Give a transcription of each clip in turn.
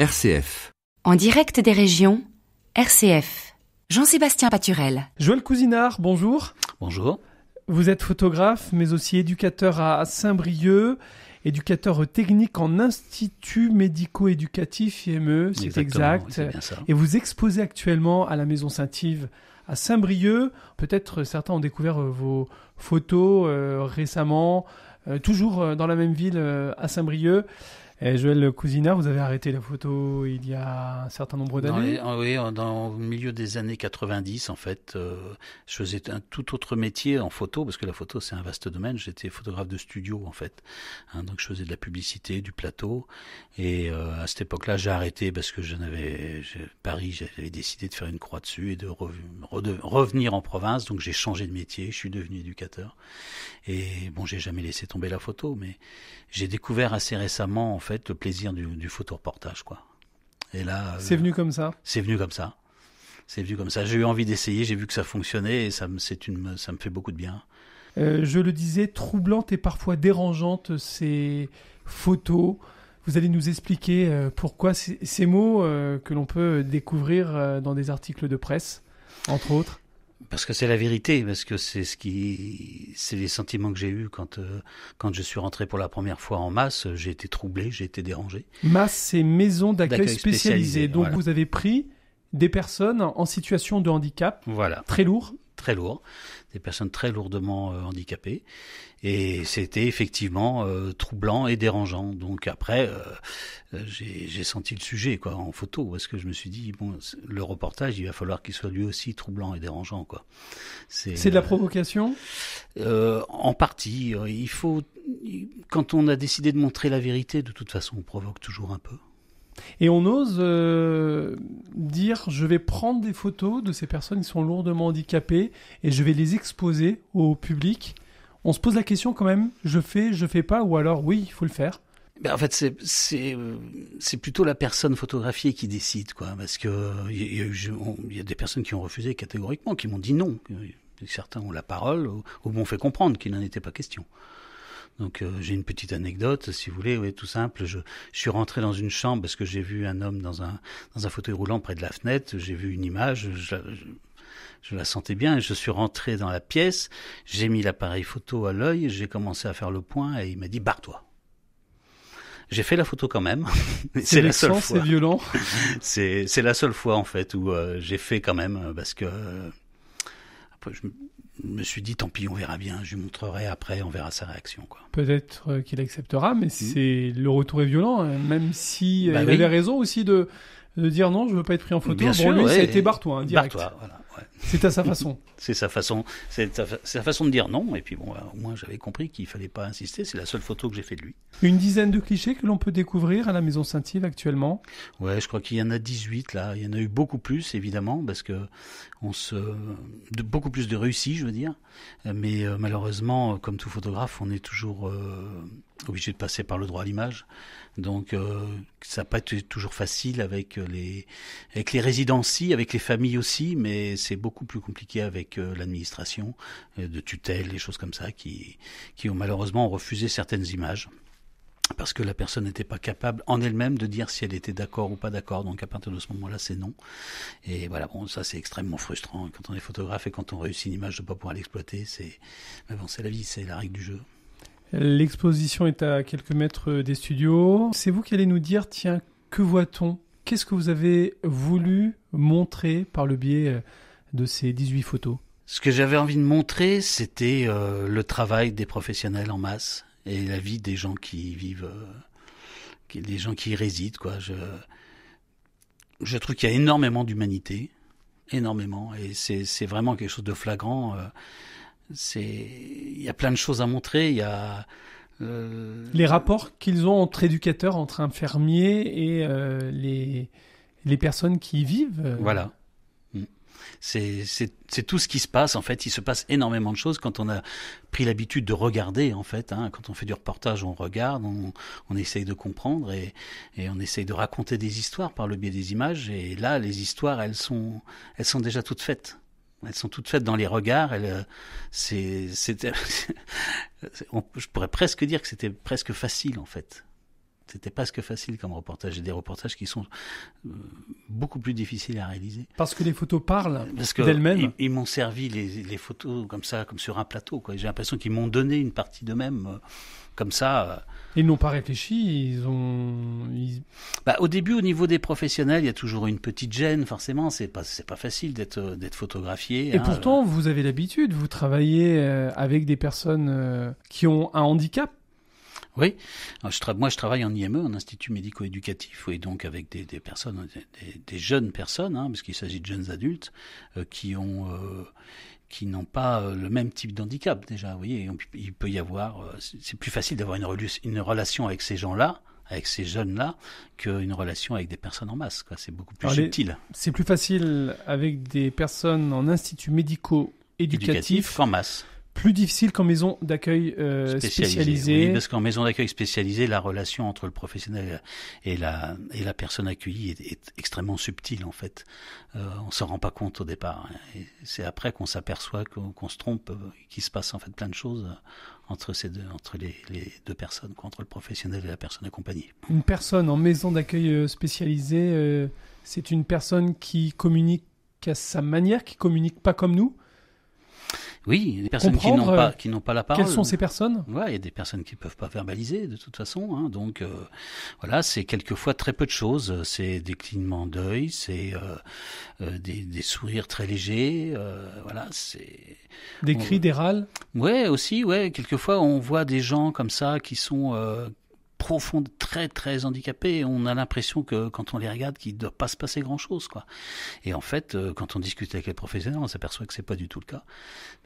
RCF. En direct des régions, RCF. Jean-Sébastien Paturel. Joël Cousinard, bonjour. Bonjour. Vous êtes photographe, mais aussi éducateur à Saint-Brieuc, éducateur technique en institut médico-éducatif IME, c'est exact. C'est bien ça. Et vous exposez actuellement à la Maison Saint-Yves à Saint-Brieuc. Peut-être certains ont découvert vos photos récemment, toujours dans la même ville à Saint-Brieuc. Et Joël Cousinard, vous avez arrêté la photo il y a un certain nombre d'années. Oui, dans le milieu des années 90, en fait, je faisais un tout autre métier en photo, parce que la photo, c'est un vaste domaine. J'étais photographe de studio, en fait. Donc, je faisais de la publicité, du plateau. Et à cette époque-là, j'ai arrêté parce que Paris, j'avais décidé de faire une croix dessus et de revenir en province. Donc, j'ai changé de métier. Je suis devenu éducateur. Et bon, j'ai jamais laissé tomber la photo, mais j'ai découvert assez récemment, en fait, le plaisir du photoreportage, quoi. Et là, c'est venu comme ça. C'est venu comme ça. J'ai eu envie d'essayer, j'ai vu que ça fonctionnait et ça me fait beaucoup de bien. Je le disais, troublantes et parfois dérangeantes ces photos. Vous allez nous expliquer pourquoi ces mots que l'on peut découvrir dans des articles de presse, entre autres. Parce que c'est la vérité, parce que c'est les sentiments que j'ai eus quand je suis rentré pour la première fois en MAS. J'ai été troublé, j'ai été dérangé. MAS, c'est Maison d'accueil spécialisée. Donc voilà. Vous avez pris des personnes en situation de handicap. Voilà. Très lourd. Très lourd. Des personnes très lourdement handicapées. Et c'était effectivement troublant et dérangeant. Donc après, j'ai senti le sujet, quoi, en photo, parce que je me suis dit, bon, le reportage, il va falloir qu'il soit lui aussi troublant et dérangeant, quoi. C'est de la provocation ? En partie. Quand on a décidé de montrer la vérité, de toute façon, on provoque toujours un peu. Et on ose dire, je vais prendre des photos de ces personnes qui sont lourdement handicapées et je vais les exposer au public. On se pose la question quand même, je fais pas, ou alors oui, il faut le faire. Ben en fait, c'est plutôt la personne photographiée qui décide, quoi, parce que il y a des personnes qui ont refusé catégoriquement, qui m'ont dit non. Certains ont la parole ou m'ont fait comprendre qu'il n'en était pas question. Donc j'ai une petite anecdote, si vous voulez, oui, tout simple. Je suis rentré dans une chambre parce que j'ai vu un homme dans un fauteuil roulant près de la fenêtre. J'ai vu une image, je la sentais bien. Et je suis rentré dans la pièce, j'ai mis l'appareil photo à l'œil, j'ai commencé à faire le point et il m'a dit barre-toi. J'ai fait la photo quand même. C'est la seule fois. C'est violent. C'est la seule fois en fait où j'ai fait quand même parce que après je me suis dit tant pis, on verra bien, je lui montrerai après, on verra sa réaction, quoi. Peut-être qu'il acceptera, mais le retour est violent, hein, même si il oui. avait raison aussi de dire non, je veux pas être pris en photo. Bien sûr, lui, ouais, ça a été barre-toi, direct. Barre-toi, voilà. Ouais. C'est à sa façon. C'est sa façon de dire non, et puis bon, au moins j'avais compris qu'il fallait pas insister, c'est la seule photo que j'ai fait de lui. Une dizaine de clichés que l'on peut découvrir à la Maison Saint-Yves actuellement. Ouais, je crois qu'il y en a 18 là, il y en a eu beaucoup plus évidemment, parce que beaucoup plus de réussis, je veux dire, mais malheureusement, comme tout photographe, on est toujours obligé de passer par le droit à l'image, donc ça n'a pas été toujours facile avec les résidents, avec les familles aussi, mais c'est beaucoup plus compliqué avec l'administration de tutelle, les choses comme ça qui ont malheureusement refusé certaines images parce que la personne n'était pas capable en elle-même de dire si elle était d'accord ou pas d'accord. Donc à partir de ce moment-là, c'est non. Et voilà, bon, ça c'est extrêmement frustrant quand on est photographe et quand on réussit une image de pas pouvoir l'exploiter. Mais bon, c'est la vie, c'est la règle du jeu. L'exposition est à quelques mètres des studios. C'est vous qui allez nous dire, tiens, que voit-on ? Qu'est-ce que vous avez voulu montrer par le biais de ces 18 photos ? Ce que j'avais envie de montrer, c'était le travail des professionnels en masse et la vie des gens qui vivent, des gens qui y résident, quoi. Je trouve qu'il y a énormément d'humanité, énormément, et c'est vraiment quelque chose de flagrant. Il y a plein de choses à montrer. Il y a les rapports qu'ils ont entre éducateurs, entre infirmiers et les personnes qui y vivent. Voilà. C'est tout ce qui se passe, en fait. Il se passe énormément de choses quand on a pris l'habitude de regarder, en fait. Quand on fait du reportage, on regarde, on essaye de comprendre et on essaye de raconter des histoires par le biais des images. Et là, les histoires, elles sont déjà toutes faites. Elles sont toutes faites dans les regards. Je pourrais presque dire que c'était presque facile, en fait. C'était presque facile comme reportage. J'ai des reportages qui sont beaucoup plus difficiles à réaliser. Parce que les photos parlent Parce que d'elles-mêmes. ils m'ont servi les photos comme ça, comme sur un plateau, quoi. J'ai l'impression qu'ils m'ont donné une partie d'eux-mêmes comme ça. Ils n'ont pas réfléchi, Au début, au niveau des professionnels, il y a toujours une petite gêne, forcément. C'est pas facile d'être photographié. Et pourtant, vous avez l'habitude, vous travaillez avec des personnes qui ont un handicap. Oui, moi je travaille en IME, en Institut médico-éducatif, et donc avec des personnes, des jeunes personnes, parce qu'il s'agit de jeunes adultes qui n'ont pas le même type d'handicap déjà. Vous voyez, il peut y avoir, c'est plus facile d'avoir une relation avec ces gens-là, avec ces jeunes-là, qu'une relation avec des personnes en masse, quoi. C'est beaucoup plus subtil. C'est plus facile avec des personnes en institut médico-éducatif qu'en masse. Plus difficile qu'en maison d'accueil spécialisée. Oui, parce qu'en maison d'accueil spécialisée, la relation entre le professionnel et la personne accueillie est extrêmement subtile, en fait. On s'en rend pas compte au départ. Et c'est après qu'on s'aperçoit qu'on se trompe, qu'il se passe en fait plein de choses entre les deux personnes, entre le professionnel et la personne accompagnée. Une personne en maison d'accueil spécialisée, c'est une personne qui communique à sa manière, qui communique pas comme nous. Oui, des personnes qui n'ont pas la parole. Quelles sont ces personnes ? Ouais, il y a des personnes qui peuvent pas verbaliser de toute façon, donc voilà, c'est quelquefois très peu de choses, c'est des clignements d'œil, c'est des sourires très légers, voilà, c'est des cris, des râles. Ouais, aussi, ouais, quelquefois on voit des gens comme ça qui sont profondes, très très handicapés. On a l'impression que quand on les regarde, qu'il ne doit pas se passer grand-chose, quoi. Et en fait, quand on discute avec les professionnels, on s'aperçoit que c'est pas du tout le cas.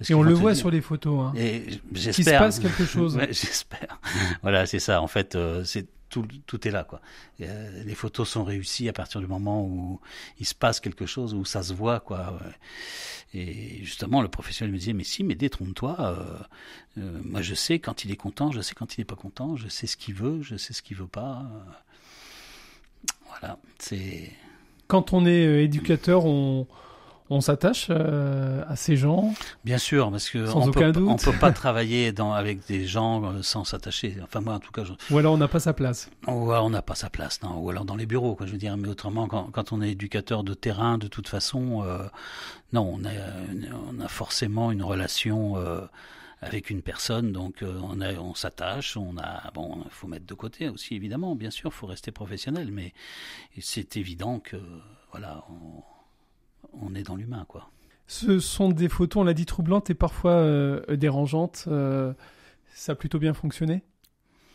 Et on le voit sur les photos. Et j'espère. Qu'il se passe quelque chose. Ouais, j'espère. Voilà, c'est ça. En fait, c'est tout est là, quoi. Les photos sont réussies à partir du moment où il se passe quelque chose, où ça se voit, quoi. Et justement, le professionnel me disait, mais détrompe-toi. Moi, je sais quand il est content, je sais quand il n'est pas content, je sais ce qu'il veut, je sais ce qu'il veut pas. Voilà, c'est... Quand on est éducateur, on s'attache à ces gens. Bien sûr, parce que on peut pas travailler avec des gens sans s'attacher. Enfin moi en tout cas. Ou alors on n'a pas sa place. Ou alors on n'a pas sa place, non. Ou alors dans les bureaux, quoi. Je veux dire, mais autrement quand on est éducateur de terrain, de toute façon, non, on a forcément une relation avec une personne, donc on s'attache, il faut mettre de côté aussi évidemment, bien sûr, il faut rester professionnel, mais c'est évident que voilà. On est dans l'humain, quoi. Ce sont des photos, on l'a dit, troublantes et parfois dérangeantes. Ça a plutôt bien fonctionné ?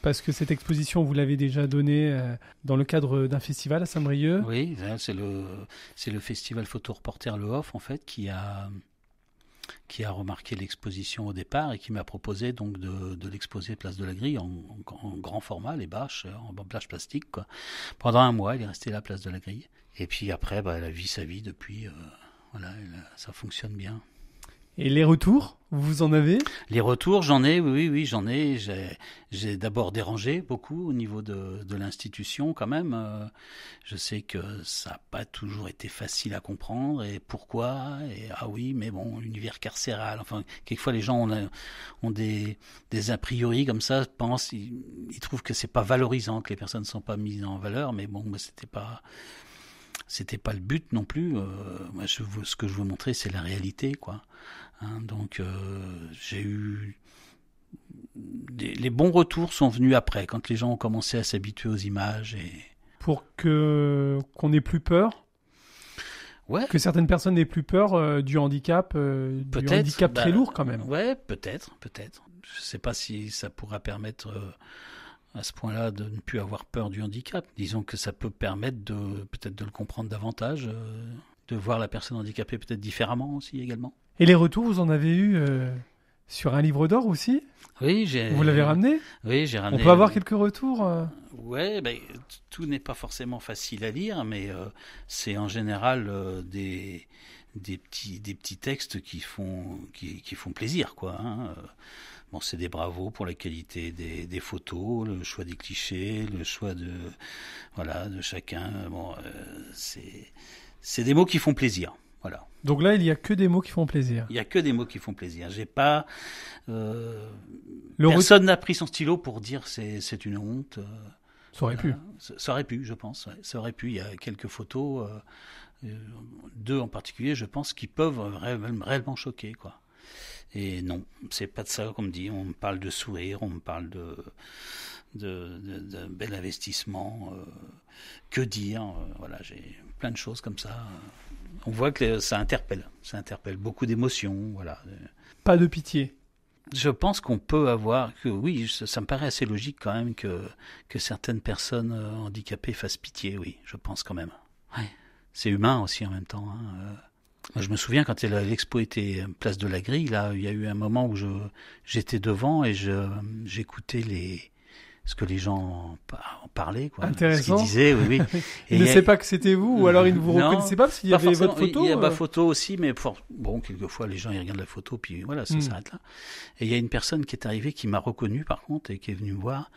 Parce que cette exposition, vous l'avez déjà donnée dans le cadre d'un festival à Saint-Brieuc. Oui, c'est le festival Photo Reporter Le Hoff, en fait, qui a remarqué l'exposition au départ et qui m'a proposé donc de l'exposer place de la Grille en grand format, les bâches, en bâche plastique, quoi. Pendant un mois, il est resté là, place de la Grille. Et puis après, elle a vu sa vie depuis. Voilà, ça fonctionne bien. Et les retours, vous en avez ? Les retours, j'en ai, oui, j'en ai. J'ai d'abord dérangé beaucoup au niveau de l'institution quand même. Je sais que ça n'a pas toujours été facile à comprendre. Et pourquoi ? Et oui, mais bon, l'univers carcéral. Enfin, quelquefois les gens ont des a priori comme ça, pensent, ils trouvent que c'est pas valorisant, que les personnes ne sont pas mises en valeur. Mais bon, c'était pas le but non plus. Moi, ce que je veux montrer, c'est la réalité, quoi. Donc, j'ai eu les bons retours sont venus après, quand les gens ont commencé à s'habituer aux images pour qu'on ait plus peur. Ouais. Que certaines personnes n'aient plus peur du handicap, du handicap très lourd quand même. Ouais, peut-être. Je sais pas si ça pourra permettre. À ce point-là, de ne plus avoir peur du handicap. Disons que ça peut permettre peut-être de le comprendre davantage, de voir la personne handicapée peut-être différemment aussi également. Et les retours, vous en avez eu sur un livre d'or aussi ? Oui, vous l'avez ramené ? Oui, j'ai ramené. On peut avoir quelques retours Ouais, tout n'est pas forcément facile à lire, mais c'est en général des petits textes qui font plaisir, quoi. Bon, c'est des bravos pour la qualité des photos, le choix des clichés, le choix de chacun. Bon, c'est des mots qui font plaisir. Voilà. Donc là, il n'y a que des mots qui font plaisir. Il n'y a que des mots qui font plaisir. J'ai pas. Personne n'a pris son stylo pour dire c'est une honte. Ça aurait pu. Ça aurait pu, je pense. Ouais. Ça aurait pu. Il y a quelques photos, 2 en particulier, je pense, qui peuvent réellement choquer, quoi. Et non, c'est pas de ça qu'on me dit. On me parle de sourire, on me parle de bel investissement. Que dire voilà, j'ai plein de choses comme ça. On voit que ça interpelle beaucoup d'émotions. Voilà. Pas de pitié. Je pense qu'on peut avoir, que oui, ça me paraît assez logique quand même que certaines personnes handicapées fassent pitié, oui, je pense quand même. Ouais. C'est humain aussi en même temps. Hein. Je me souviens quand l'expo était place de la Grille, là, il y a eu un moment où j'étais devant et j'écoutais ce que les gens en parlaient, quoi. Intéressant. Ce qu'ils disaient, oui. Ils ne savaient pas que c'était vous, ou alors ils ne vous reconnaissaient pas parce qu'il y avait votre photo. Il y a ma photo aussi, mais bon, quelquefois les gens ils regardent la photo, puis voilà, ça s'arrête là. Et il y a une personne qui est arrivée qui m'a reconnu par contre et qui est venue me voir,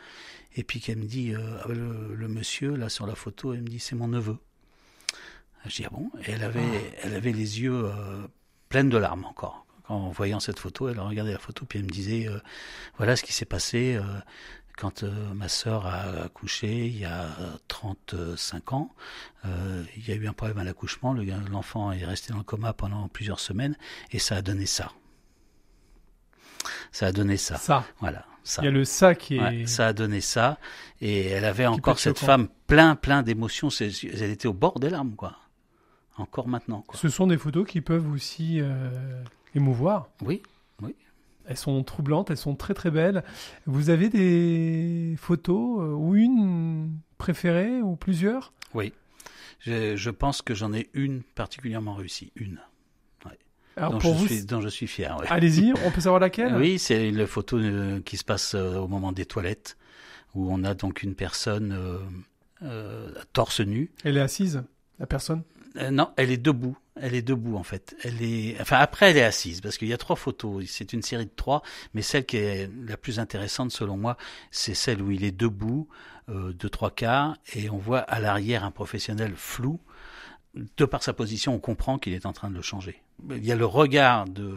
et puis qui me dit, le monsieur là sur la photo, elle me dit c'est mon neveu. Je dis ah bon, et elle avait les yeux pleins de larmes encore. En voyant cette photo, elle a regardé la photo, puis elle me disait voilà ce qui s'est passé. Quand ma sœur a accouché il y a 35 ans, il y a eu un problème à l'accouchement, l'enfant est resté dans le coma pendant plusieurs semaines et ça a donné ça. Ça a donné ça. Ça. Voilà. Ça. Il y a le ça qui est... Ouais, ça a donné ça. Et elle avait encore cette femme plein d'émotions. Elle était au bord des larmes, quoi. Encore maintenant, quoi. Ce sont des photos qui peuvent aussi émouvoir. Oui. Elles sont troublantes, elles sont très très belles. Vous avez des photos ou une préférée ou plusieurs ? Oui. Je pense que j'en ai une particulièrement réussie. Une. Ouais. Alors dont je suis fier. Ouais. Allez-y, on peut savoir laquelle ? Oui, c'est la photo qui se passe au moment des toilettes, où on a donc une personne torse nu. Elle est assise, la personne ? Non, elle est debout. Elle est debout en fait. Après elle est assise parce qu'il y a 3 photos. C'est une série de 3, mais celle qui est la plus intéressante selon moi, c'est celle où il est debout de 3/4 et on voit à l'arrière un professionnel flou. De par sa position, on comprend qu'il est en train de le changer. Il y a le regard de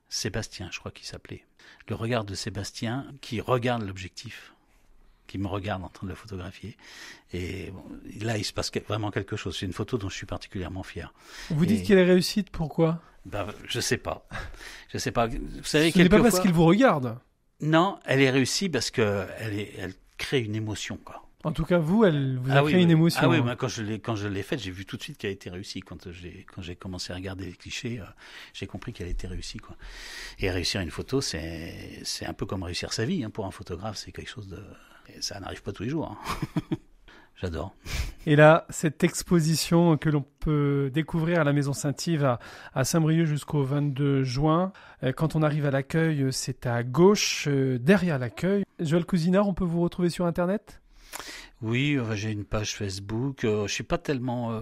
Sébastien, je crois qu'il s'appelait. Le regard de Sébastien qui regarde l'objectif, qui me regarde en train de le photographier. Et bon, là, il se passe vraiment quelque chose. C'est une photo dont je suis particulièrement fier. Vous dites qu'elle est réussite, pourquoi ? Je sais pas. Vous savez, ce n'est pas parce qu'il vous regarde. Non, elle est réussie parce que elle crée une émotion, quoi. En tout cas, vous a créé une émotion. Ah oui, moi, quand je l'ai faite, j'ai vu tout de suite qu'elle a été réussie. Quand j'ai commencé à regarder les clichés, j'ai compris qu'elle était réussie, quoi. Et réussir une photo, c'est un peu comme réussir sa vie, hein. Pour un photographe, c'est quelque chose de... Ça n'arrive pas tous les jours. Hein. J'adore. Et là, cette exposition que l'on peut découvrir à la Maison Saint-Yves à Saint-Brieuc jusqu'au 22 juin. Quand on arrive à l'accueil, c'est à gauche, derrière l'accueil. Joël Cousinard, on peut vous retrouver sur Internet ? Oui, j'ai une page Facebook. Je suis pas tellement...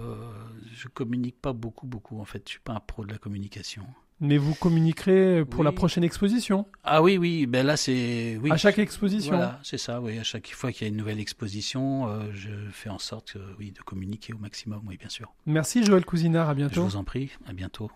je communique pas beaucoup en fait. Je suis pas un pro de la communication. Mais vous communiquerez pour la prochaine exposition ? Ah oui, ben là c'est... Oui. À chaque exposition ? Voilà, c'est ça, oui. À chaque fois qu'il y a une nouvelle exposition, je fais en sorte de communiquer au maximum, oui, bien sûr. Merci Joël Cousinard, à bientôt. Je vous en prie, à bientôt.